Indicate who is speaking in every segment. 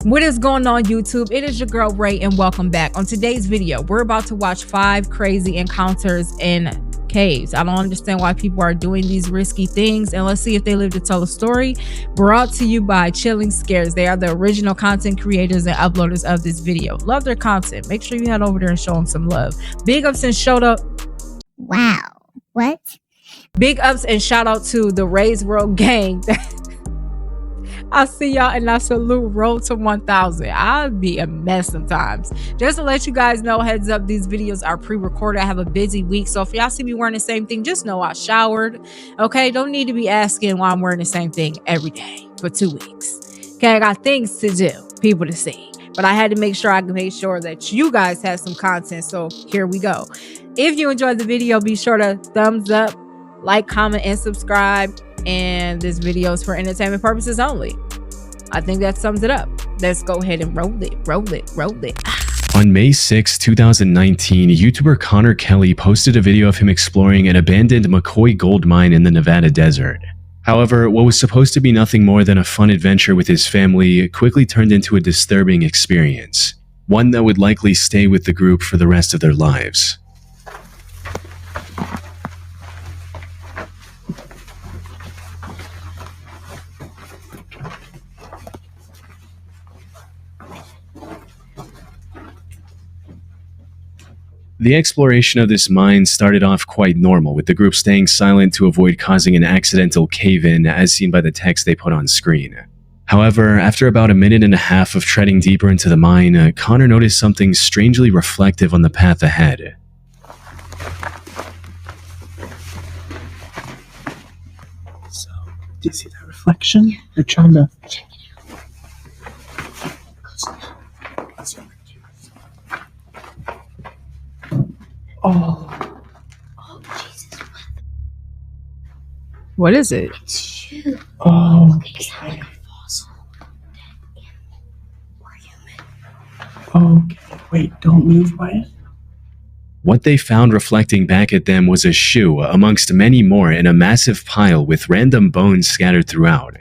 Speaker 1: What is going on, YouTube? It is your girl Ray, and welcome back. On today's video, we're about to watch 5 crazy encounters in caves. I don't understand why people are doing these risky things, and let's see if they live to tell a story. Brought to you by Chilling Scares. They are the original content creators and uploaders of this video. Love their content. Make sure you head over there and show them some love. Big ups and shout out.
Speaker 2: Wow. What?
Speaker 1: Big ups and shout out to the Ray's World gang. I see y'all and I salute. Roll to 1,000. I'll be a mess sometimes. Just to let you guys know, heads up, these videos are pre-recorded. I have a busy week, so if y'all see me wearing the same thing, just know I showered. Okay, don't need to be asking why I'm wearing the same thing every day for 2 weeks. Okay, I got things to do, people to see, but I had to make sure that you guys had some content, so here we go. If you enjoyed the video, be sure to thumbs up, like, comment, and subscribe. And this video is for entertainment purposes only. I think that sums it up. Let's go ahead and roll it.
Speaker 3: On May 6, 2019, YouTuber Connor Kelly posted a video of him exploring an abandoned McCoy gold mine in the Nevada desert. However, what was supposed to be nothing more than a fun adventure with his family quickly turned into a disturbing experience, one that would likely stay with the group for the rest of their lives. The exploration of this mine started off quite normal, with the group staying silent to avoid causing an accidental cave-in, as seen by the text they put on screen. However, after about a minute and a half of treading deeper into the mine, Connor noticed something strangely reflective on the path ahead.
Speaker 4: So, do you see that reflection? They're trying to... Oh.
Speaker 2: Oh, Jesus.
Speaker 1: What is it?
Speaker 2: It's shoe.
Speaker 4: Oh,
Speaker 2: It's not like a fossil. Dead animal or human.
Speaker 4: okay. Wait, don't move by it.
Speaker 3: What they found reflecting back at them was a shoe, amongst many more, in a massive pile with random bones scattered throughout.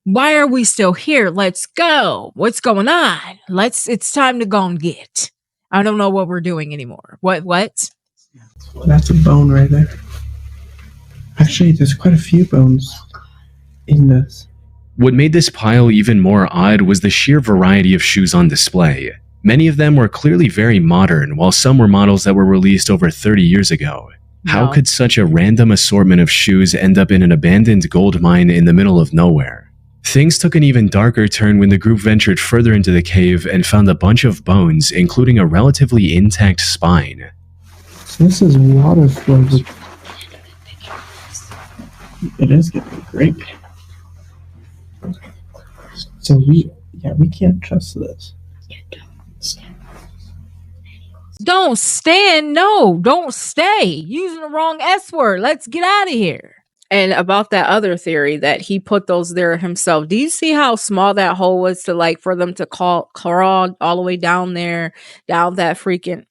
Speaker 1: Why are we still here? Let's go. What's going on? It's time to go and get. I don't know what we're doing anymore. What?
Speaker 4: Well, that's a bone right there. Actually, there's quite a few bones in this.
Speaker 3: What made this pile even more odd was the sheer variety of shoes on display. Many of them were clearly very modern, while some were models that were released over 30 years ago. How could such a random assortment of shoes end up in an abandoned gold mine in the middle of nowhere? Things took an even darker turn when the group ventured further into the cave and found a bunch of bones, including a relatively intact spine.
Speaker 4: So this is water flows. It is getting great. So we can't trust this.
Speaker 1: Don't stand. No, don't stay. Using the wrong S word. Let's get out of here. And about that other theory that he put those there himself. Do you see how small that hole was for them to crawl all the way down there, down that freaking...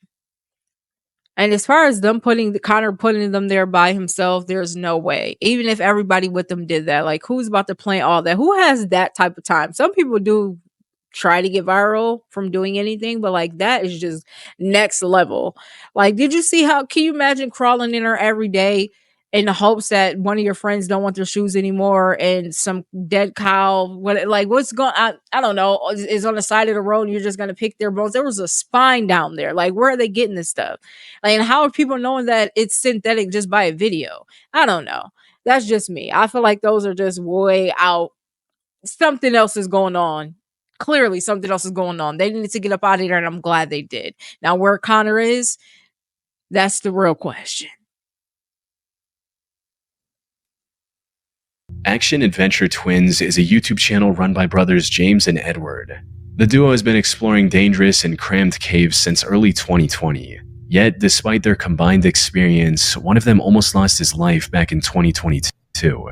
Speaker 1: And as far as them Connor putting them there by himself, there's no way. Even if everybody with them did that, like, who's about to plan all that? Who has that type of time? Some people do try to get viral from doing anything, but like, that is just next level. Like, did you see can you imagine crawling in there every day in the hopes that one of your friends don't want their shoes anymore, and some dead cow, what's going on? I don't know, is on the side of the road and you're just going to pick their bones? There was a spine down there. Like, where are they getting this stuff? Like, and how are people knowing that it's synthetic just by a video? I don't know. That's just me. I feel like those are just way out. Something else is going on. Clearly something else is going on. They needed to get up out of there, and I'm glad they did. Now, where Connor is, that's the real question.
Speaker 3: Action Adventure Twins is a YouTube channel run by brothers James and Edward. The duo has been exploring dangerous and cramped caves since early 2020. Yet, despite their combined experience, one of them almost lost his life back in 2022.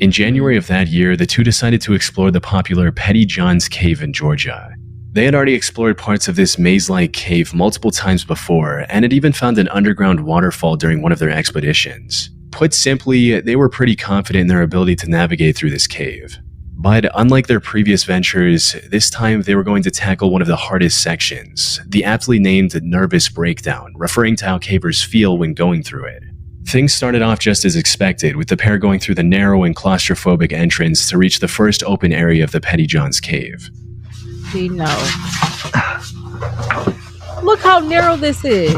Speaker 3: In January of that year, the two decided to explore the popular Petty John's Cave in Georgia. They had already explored parts of this maze-like cave multiple times before, and had even found an underground waterfall during one of their expeditions. Put simply, they were pretty confident in their ability to navigate through this cave. But unlike their previous ventures, this time they were going to tackle one of the hardest sections, the aptly named nervous breakdown, referring to how cavers feel when going through it. Things started off just as expected, with the pair going through the narrow and claustrophobic entrance to reach the first open area of the Petty John's cave.
Speaker 1: See, no. Look how narrow this is.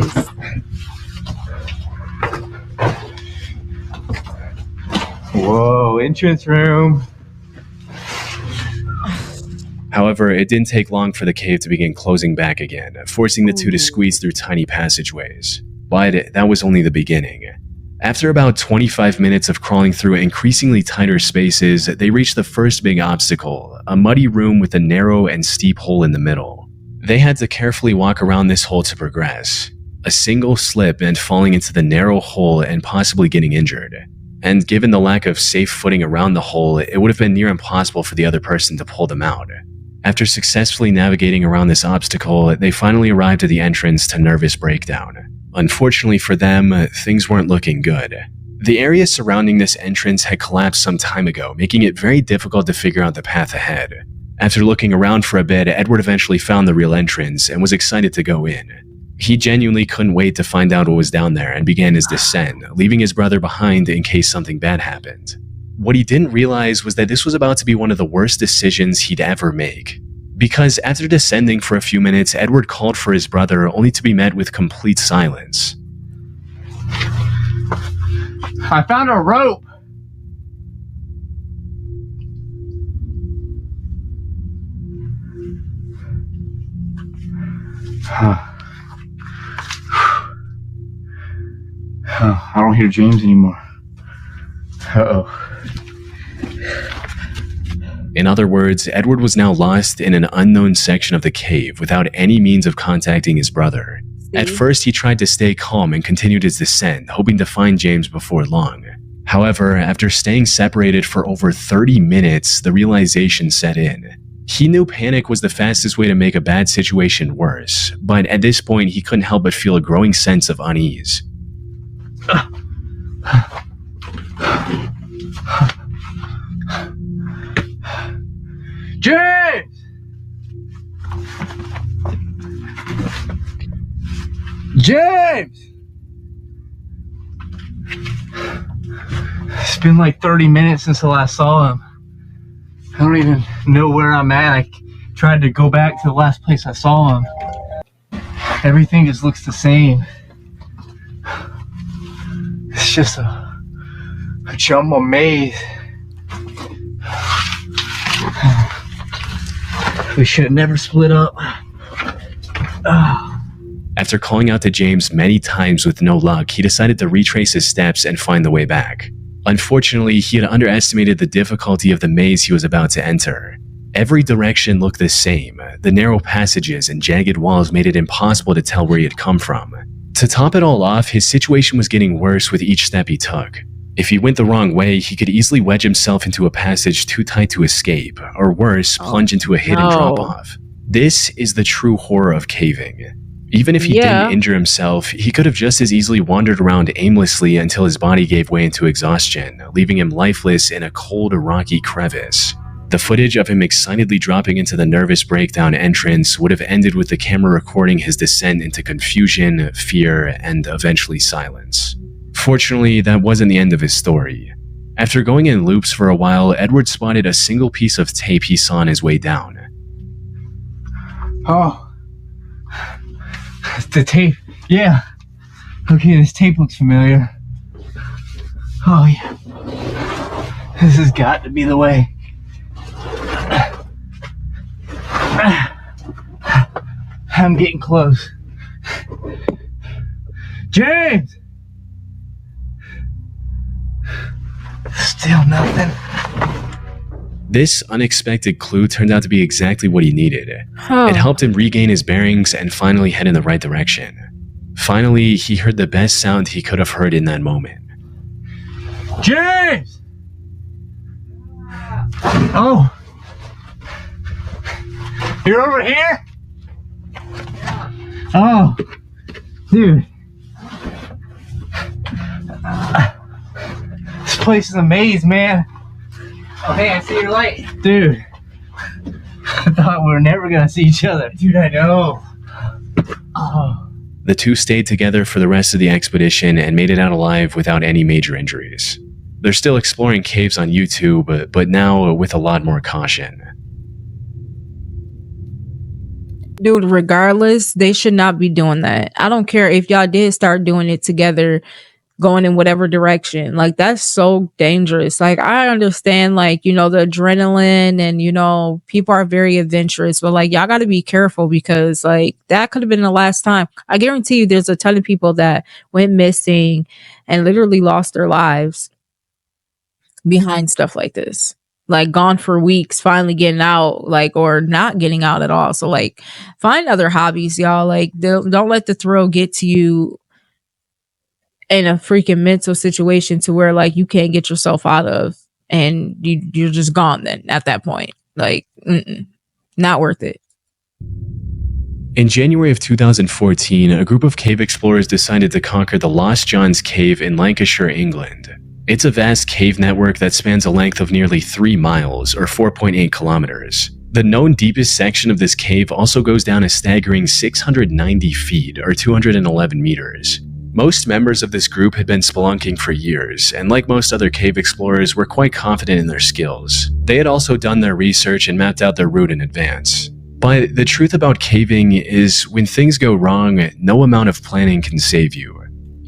Speaker 4: Whoa, entrance room.
Speaker 3: However, it didn't take long for the cave to begin closing back again, forcing the two to squeeze through tiny passageways. But that was only the beginning. After about 25 minutes of crawling through increasingly tighter spaces, they reached the first big obstacle, a muddy room with a narrow and steep hole in the middle. They had to carefully walk around this hole to progress. A single slip meant falling into the narrow hole and possibly getting injured. And given the lack of safe footing around the hole, it would have been near impossible for the other person to pull them out. After successfully navigating around this obstacle, they finally arrived at the entrance to Nervous Breakdown. Unfortunately for them, things weren't looking good. The area surrounding this entrance had collapsed some time ago, making it very difficult to figure out the path ahead. After looking around for a bit, Edward eventually found the real entrance and was excited to go in. He genuinely couldn't wait to find out what was down there and began his descent, leaving his brother behind in case something bad happened. What he didn't realize was that this was about to be one of the worst decisions he'd ever make. Because after descending for a few minutes, Edward called for his brother only to be met with complete silence.
Speaker 4: I found a rope. I don't hear James anymore. Uh-oh.
Speaker 3: In other words, Edward was now lost in an unknown section of the cave without any means of contacting his brother. At first, he tried to stay calm and continued his descent, hoping to find James before long. However, after staying separated for over 30 minutes, the realization set in. He knew panic was the fastest way to make a bad situation worse, but at this point, he couldn't help but feel a growing sense of unease.
Speaker 4: James! James! It's been like 30 minutes since I last saw him. I don't even know where I'm at. I tried to go back to the last place I saw him. Everything just looks the same. It's just a jumble maze. We should have never split up.
Speaker 3: After calling out to James many times with no luck, he decided to retrace his steps and find the way back. Unfortunately, he had underestimated the difficulty of the maze he was about to enter. Every direction looked the same. The narrow passages and jagged walls made it impossible to tell where he had come from. To top it all off, his situation was getting worse with each step he took. If he went the wrong way, he could easily wedge himself into a passage too tight to escape, or worse, plunge into a hidden drop-off. This is the true horror of caving. Even if he didn't injure himself, he could have just as easily wandered around aimlessly until his body gave way into exhaustion, leaving him lifeless in a cold, rocky crevice. The footage of him excitedly dropping into the Nervous Breakdown entrance would have ended with the camera recording his descent into confusion, fear, and eventually silence. Fortunately, that wasn't the end of his story. After going in loops for a while, Edward spotted a single piece of tape he saw on his way down.
Speaker 4: Oh. The tape. Yeah. Okay, this tape looks familiar. Oh, yeah. This has got to be the way. I'm getting close. James! Still nothing.
Speaker 3: This unexpected clue turned out to be exactly what he needed. It helped him regain his bearings and finally head in the right direction. Finally, he heard the best sound he could have heard in that moment.
Speaker 4: James! Oh! You're over here? Oh! Dude. This place is a maze, man. Oh, hey, I see your light. Dude, I thought we were never gonna see each other. Dude, I know. Oh.
Speaker 3: The two stayed together for the rest of the expedition and made it out alive without any major injuries. They're still exploring caves on YouTube, but now with a lot more caution.
Speaker 1: Dude, regardless, they should not be doing that. I don't care if y'all did start doing it together, going in whatever direction. Like, that's so dangerous. Like, I understand, like, you know, the adrenaline and, you know, people are very adventurous, but like, y'all got to be careful because like that could have been the last time. I guarantee you there's a ton of people that went missing and literally lost their lives behind stuff like this. Like, gone for weeks, finally getting out, like, or not getting out at all. So like, find other hobbies, y'all. Like, don't let the thrill get to you in a freaking mental situation to where like you can't get yourself out of, and you're just gone then at that point. Like, not worth it.
Speaker 3: In January of 2014, a group of cave explorers decided to conquer the Lost John's Cave in Lancashire, England. It's a vast cave network that spans a length of nearly 3 miles, or 4.8 kilometers. The known deepest section of this cave also goes down a staggering 690 feet, or 211 meters. Most members of this group had been spelunking for years, and like most other cave explorers, were quite confident in their skills. They had also done their research and mapped out their route in advance. But the truth about caving is, when things go wrong, no amount of planning can save you.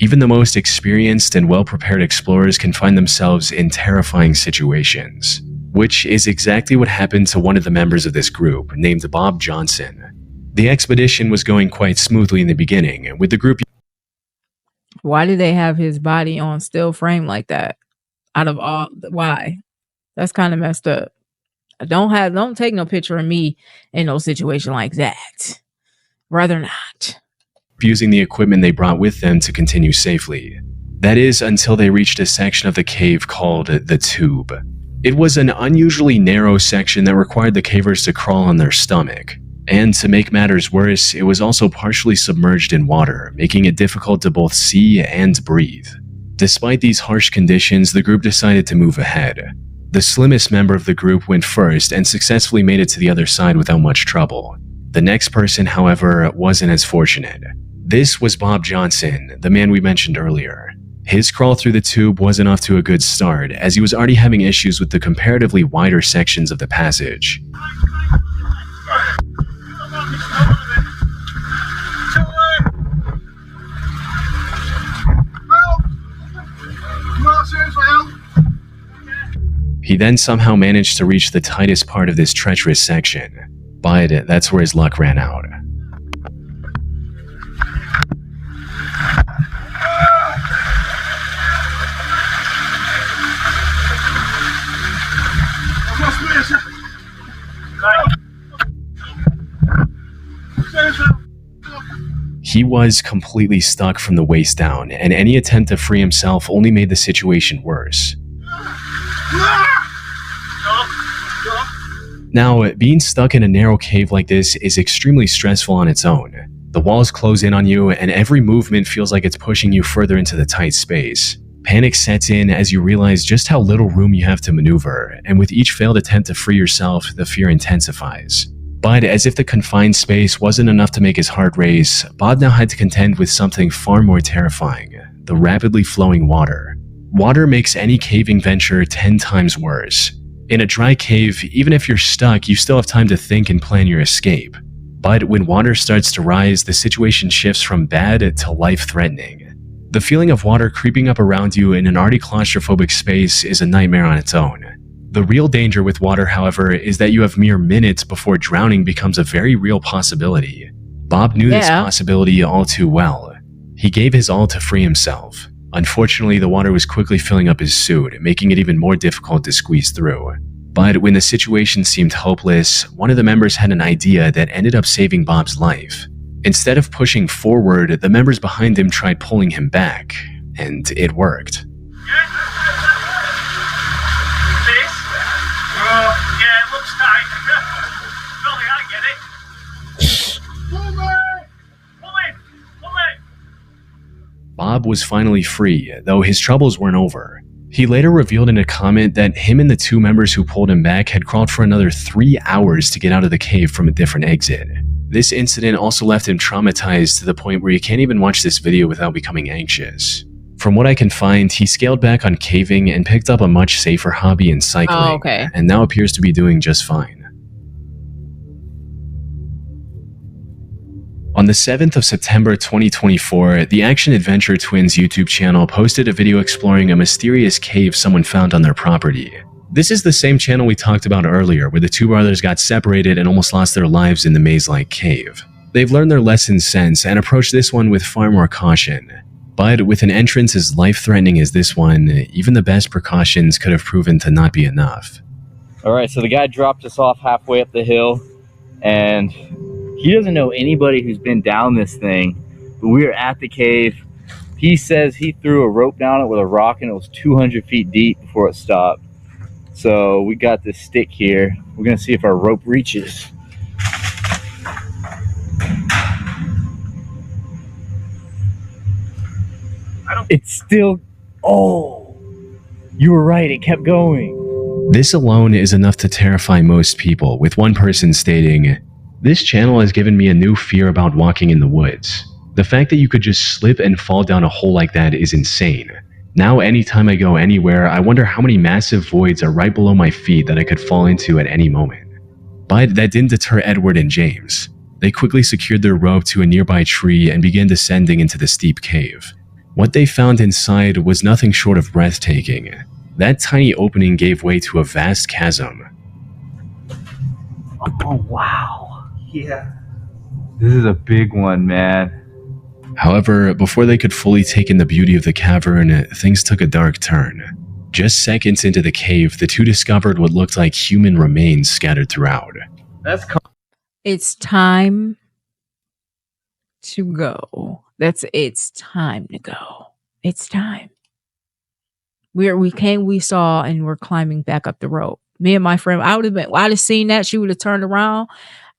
Speaker 3: Even the most experienced and well-prepared explorers can find themselves in terrifying situations, which is exactly what happened to one of the members of this group, named Bob Johnson. The expedition was going quite smoothly in the beginning, with the group...
Speaker 1: Why did they have his body on still frame like that? Out of all, why? That's kind of messed up. Don't take no picture of me in no situation like that. Rather not.
Speaker 3: Using the equipment they brought with them to continue safely. That is, until they reached a section of the cave called the Tube. It was an unusually narrow section that required the cavers to crawl on their stomach. And to make matters worse, it was also partially submerged in water, making it difficult to both see and breathe. Despite these harsh conditions, the group decided to move ahead. The slimmest member of the group went first and successfully made it to the other side without much trouble. The next person, however, wasn't as fortunate. This was Bob Johnson, the man we mentioned earlier. His crawl through the tube wasn't off to a good start, as he was already having issues with the comparatively wider sections of the passage. He then somehow managed to reach the tightest part of this treacherous section, but that's where his luck ran out. He was completely stuck from the waist down, and any attempt to free himself only made the situation worse. Now, being stuck in a narrow cave like this is extremely stressful on its own. The walls close in on you, and every movement feels like it's pushing you further into the tight space. Panic sets in as you realize just how little room you have to maneuver, and with each failed attempt to free yourself, the fear intensifies. But as if the confined space wasn't enough to make his heart race, Bob now had to contend with something far more terrifying: the rapidly flowing water. Water makes any caving venture 10 times worse. In a dry cave, even if you're stuck, you still have time to think and plan your escape. But when water starts to rise, the situation shifts from bad to life-threatening. The feeling of water creeping up around you in an already claustrophobic space is a nightmare on its own. The real danger with water, however, is that you have mere minutes before drowning becomes a very real possibility. Bob knew this possibility all too well. He gave his all to free himself. Unfortunately, the water was quickly filling up his suit, making it even more difficult to squeeze through. But when the situation seemed hopeless, one of the members had an idea that ended up saving Bob's life. Instead of pushing forward, the members behind him tried pulling him back, and it worked.
Speaker 5: Yeah, it looks tight. Billy, I get it. Pull it!
Speaker 3: Bob was finally free, though his troubles weren't over. He later revealed in a comment that him and the 2 members who pulled him back had crawled for another 3 hours to get out of the cave from a different exit. This incident also left him traumatized to the point where he can't even watch this video without becoming anxious. From what I can find, he scaled back on caving and picked up a much safer hobby in cycling, and now appears to be doing just fine. On the 7th of September 2024, the Action Adventure Twins YouTube channel posted a video exploring a mysterious cave someone found on their property. This is the same channel we talked about earlier, where the 2 brothers got separated and almost lost their lives in the maze-like cave. They've learned their lessons since and approached this one with far more caution. But with an entrance as life-threatening as this one, even the best precautions could have proven to not be enough.
Speaker 6: Alright, so the guy dropped us off halfway up the hill, and he doesn't know anybody who's been down this thing, but we were at the cave. He says he threw a rope down it with a rock and it was 200 feet deep before it stopped. So we got this stick here. We're gonna see if our rope reaches. It's still, oh, you were right, it kept going.
Speaker 3: This alone is enough to terrify most people, with one person stating, "This channel has given me a new fear about walking in the woods. The fact that you could just slip and fall down a hole like that is insane. Now anytime I go anywhere, I wonder how many massive voids are right below my feet that I could fall into at any moment." But that didn't deter Edward and James. They quickly secured their rope to a nearby tree and began descending into the steep cave. What they found inside was nothing short of breathtaking. That tiny opening gave way to a vast chasm.
Speaker 6: Oh, wow. Yeah. This is a big one, man.
Speaker 3: However, before they could fully take in the beauty of the cavern, things took a dark turn. Just seconds into the cave, the 2 discovered what looked like human remains scattered throughout.
Speaker 1: It's time to go. It's time to go. It's time. We saw, and we're climbing back up the rope. Me and my friend, I'd have seen that. She would have turned around.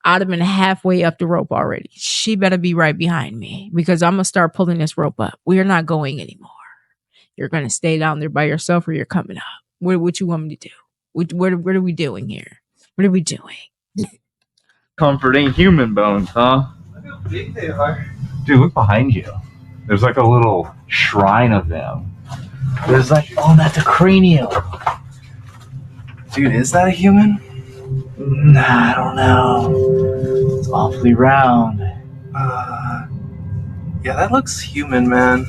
Speaker 1: I'd have been halfway up the rope already. She better be right behind me, because I'm going to start pulling this rope up. We are not going anymore. You're going to stay down there by yourself, or you're coming up. What you want me to do? What are we doing here? What are we doing?
Speaker 6: Comforting human bones, huh?
Speaker 4: Look how big they are. Dude, look behind you. There's like a little shrine of them. There's like, oh, that's a cranium. Dude, is that a human? Nah, I don't know. It's awfully round. Yeah, that looks human, man.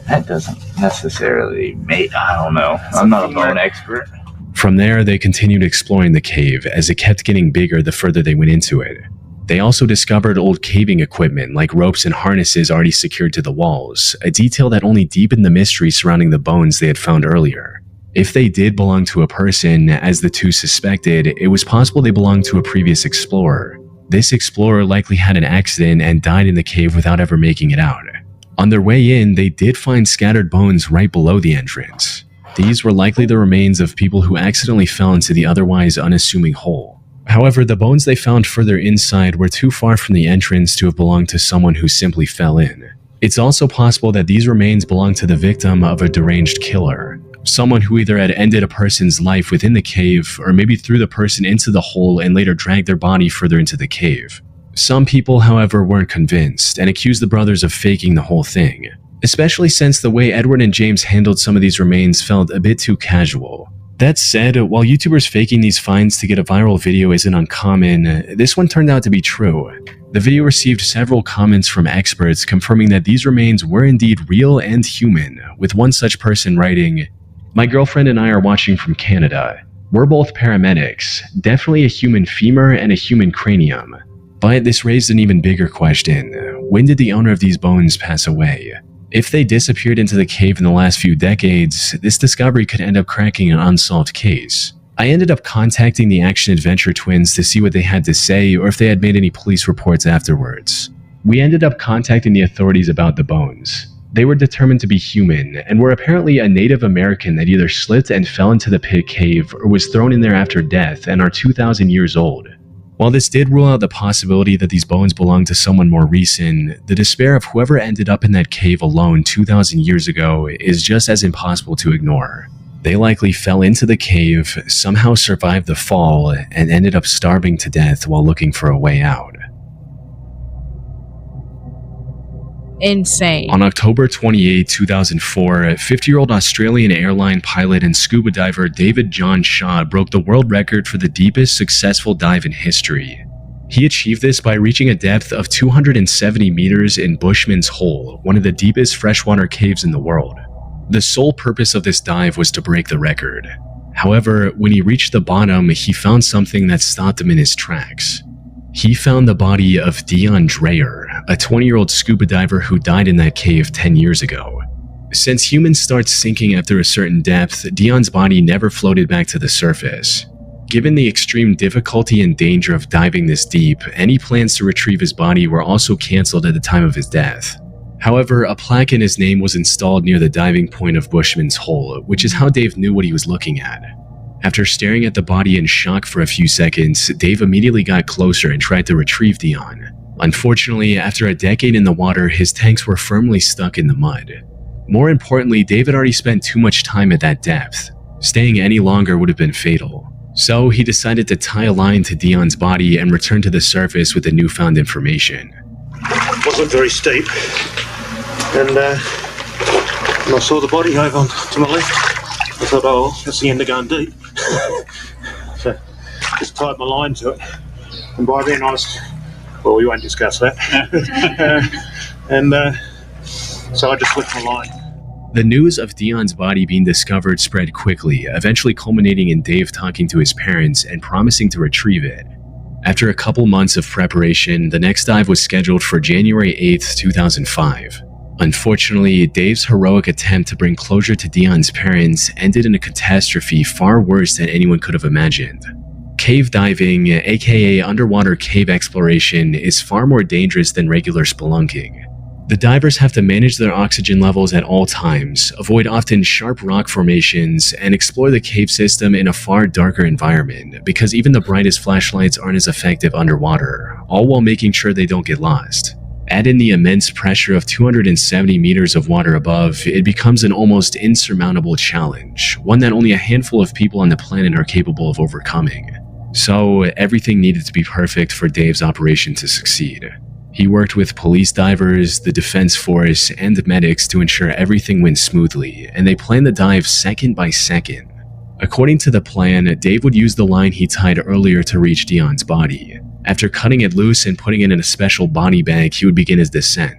Speaker 4: That doesn't necessarily make, I don't know. I'm not a bone expert.
Speaker 3: From there, they continued exploring the cave as it kept getting bigger the further they went into it. They also discovered old caving equipment like ropes and harnesses already secured to the walls, a detail that only deepened the mystery surrounding the bones they had found earlier. If they did belong to a person, as the 2 suspected, it was possible they belonged to a previous explorer. This explorer likely had an accident and died in the cave without ever making it out. On their way in, they did find scattered bones right below the entrance. These were likely the remains of people who accidentally fell into the otherwise unassuming hole. However, the bones they found further inside were too far from the entrance to have belonged to someone who simply fell in. It's also possible that these remains belonged to the victim of a deranged killer, someone who either had ended a person's life within the cave or maybe threw the person into the hole and later dragged their body further into the cave. Some people, however, weren't convinced and accused the brothers of faking the whole thing, especially since the way Edward and James handled some of these remains felt a bit too casual. That said, while YouTubers faking these finds to get a viral video isn't uncommon, this one turned out to be true. The video received several comments from experts confirming that these remains were indeed real and human, with one such person writing, "My girlfriend and I are watching from Canada. We're both paramedics, definitely a human femur and a human cranium. But this raised an even bigger question. When did the owner of these bones pass away? If they disappeared into the cave in the last few decades, this discovery could end up cracking an unsolved case." I ended up contacting the Action Adventure Twins to see what they had to say or if they had made any police reports afterwards. We ended up contacting the authorities about the bones. They were determined to be human and were apparently a Native American that either slipped and fell into the pit cave or was thrown in there after death and are 2,000 years old. While this did rule out the possibility that these bones belonged to someone more recent, the despair of whoever ended up in that cave alone 2,000 years ago is just as impossible to ignore. They likely fell into the cave, somehow survived the fall, and ended up starving to death while looking for a way out.
Speaker 1: Insane.
Speaker 3: On October 28, 2004, 50-year-old Australian airline pilot and scuba diver David John Shaw broke the world record for the deepest successful dive in history. He achieved this by reaching a depth of 270 meters in Bushman's Hole, one of the deepest freshwater caves in the world. The sole purpose of this dive was to break the record. However, when he reached the bottom, he found something that stopped him in his tracks. He found the body of Dion Dreyer, a 20-year-old scuba diver who died in that cave 10 years ago. Since humans start sinking after a certain depth, Dion's body never floated back to the surface. Given the extreme difficulty and danger of diving this deep, any plans to retrieve his body were also cancelled at the time of his death. However, a plaque in his name was installed near the diving point of Bushman's Hole, which is how Dave knew what he was looking at. After staring at the body in shock for a few seconds, Dave immediately got closer and tried to retrieve Dion. Unfortunately, after a decade in the water, his tanks were firmly stuck in the mud. More importantly, Dave had already spent too much time at that depth. Staying any longer would have been fatal. So he decided to tie a line to Dion's body and return to the surface with the newfound information.
Speaker 5: It wasn't very steep. And when I saw the body over to my left, I thought, oh, that's the end of going deep. So just tied my line to it. And by then I was, well, we won't discuss that. So I just left my line.
Speaker 3: The news of Dion's body being discovered spread quickly, eventually culminating in Dave talking to his parents and promising to retrieve it. After a couple months of preparation, the next dive was scheduled for January 8th, 2005. Unfortunately, Dave's heroic attempt to bring closure to Dion's parents ended in a catastrophe far worse than anyone could have imagined. Cave diving, aka underwater cave exploration, is far more dangerous than regular spelunking. The divers have to manage their oxygen levels at all times, avoid often sharp rock formations, and explore the cave system in a far darker environment because even the brightest flashlights aren't as effective underwater, all while making sure they don't get lost. Add in the immense pressure of 270 meters of water above, it becomes an almost insurmountable challenge, one that only a handful of people on the planet are capable of overcoming. So, everything needed to be perfect for Dave's operation to succeed. He worked with police divers, the defense force, and medics to ensure everything went smoothly, and they planned the dive second by second. According to the plan, Dave would use the line he tied earlier to reach Dion's body. After cutting it loose and putting it in a special body bag, he would begin his descent.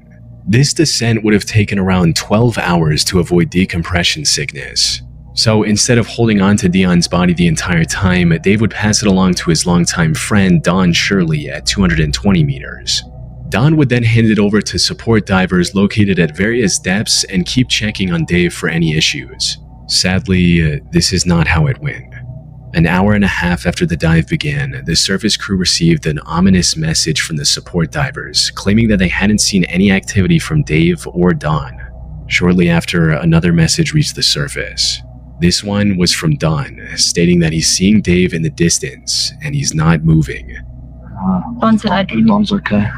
Speaker 3: This descent would have taken around 12 hours to avoid decompression sickness. So instead of holding on to Dion's body the entire time, Dave would pass it along to his longtime friend Don Shirley at 220 meters. Don would then hand it over to support divers located at various depths and keep checking on Dave for any issues. Sadly, this is not how it went. An hour and a half after the dive began, the surface crew received an ominous message from the support divers, claiming that they hadn't seen any activity from Dave or Don. Shortly after, another message reached the surface. This one was from Don, stating that he's seeing Dave in the distance, and he's not moving.
Speaker 2: Don's okay.
Speaker 7: Don's okay.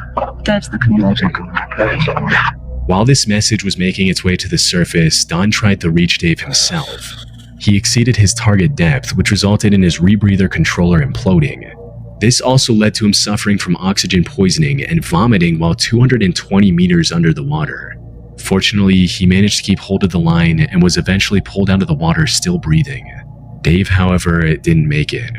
Speaker 2: Dave's looking
Speaker 7: Okay.
Speaker 3: While this message was making its way to the surface, Don tried to reach Dave himself. He exceeded his target depth, which resulted in his rebreather controller imploding. This also led to him suffering from oxygen poisoning and vomiting while 220 meters under the water. Fortunately, he managed to keep hold of the line and was eventually pulled out of the water still breathing. Dave, however, didn't make it.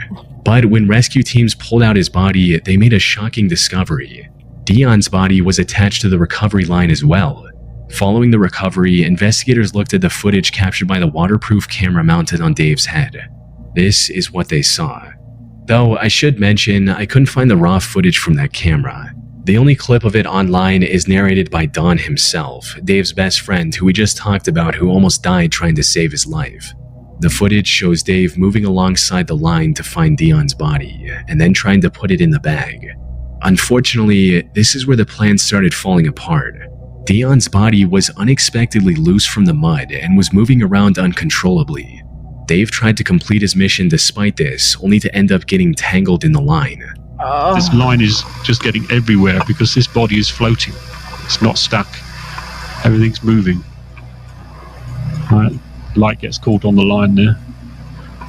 Speaker 3: But when rescue teams pulled out his body, they made a shocking discovery. Dion's body was attached to the recovery line as well. Following the recovery, investigators looked at the footage captured by the waterproof camera mounted on Dave's head. This is what they saw. Though I should mention, I couldn't find the raw footage from that camera. The only clip of it online is narrated by Don himself, Dave's best friend who we just talked about who almost died trying to save his life. The footage shows Dave moving alongside the line to find Dion's body, and then trying to put it in the bag. Unfortunately, this is where the plan started falling apart. Dion's body was unexpectedly loose from the mud and was moving around uncontrollably. Dave tried to complete his mission despite this, only to end up getting tangled in the line.
Speaker 7: This line is just getting everywhere because this body is floating. It's not stuck. Everything's moving. Right, light gets caught on the line there.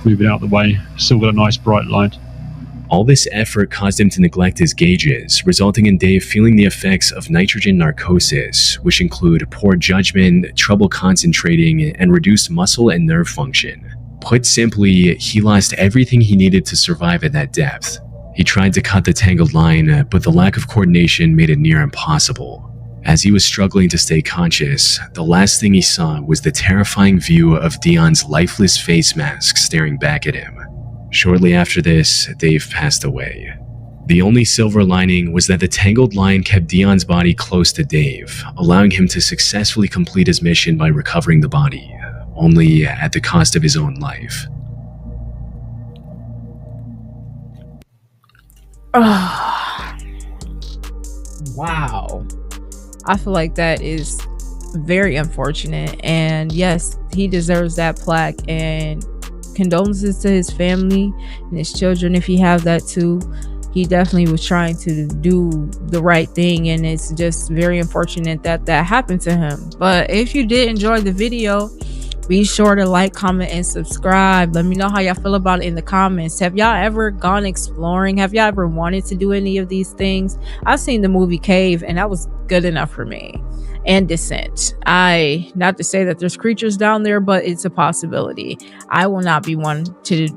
Speaker 7: Move it out of the way. Still got a nice bright light.
Speaker 3: All this effort caused him to neglect his gauges, resulting in Dave feeling the effects of nitrogen narcosis, which include poor judgment, trouble concentrating, and reduced muscle and nerve function. Put simply, he lost everything he needed to survive at that depth. He tried to cut the tangled line, but the lack of coordination made it near impossible. As he was struggling to stay conscious, the last thing he saw was the terrifying view of Dion's lifeless face mask staring back at him. Shortly after this, Dave passed away. The only silver lining was that the tangled line kept Dion's body close to Dave, allowing him to successfully complete his mission by recovering the body, only at the cost of his own life.
Speaker 1: Wow. I feel like that is very unfortunate, and yes, he deserves that plaque, and condolences to his family and his children if he have that too. He definitely was trying to do the right thing, and it's just very unfortunate that that happened to him. But if you did enjoy the video, be sure to like, comment, and subscribe. Let me know how y'all feel about it in the comments. Have y'all ever gone exploring? Have y'all ever wanted to do any of these things? I've seen the movie Cave, and that was good enough for me. And Descent. Not to say that there's creatures down there, but it's a possibility. I will not be one to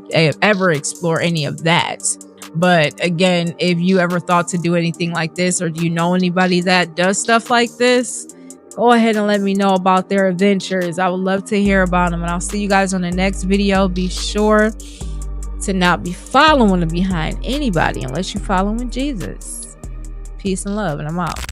Speaker 1: ever explore any of that. But again, if you ever thought to do anything like this, or do you know anybody that does stuff like this, go ahead and let me know about their adventures. I would love to hear about them, and I'll see you guys on the next video. Be sure to not be following behind anybody unless you're following Jesus. Peace and love, and I'm out.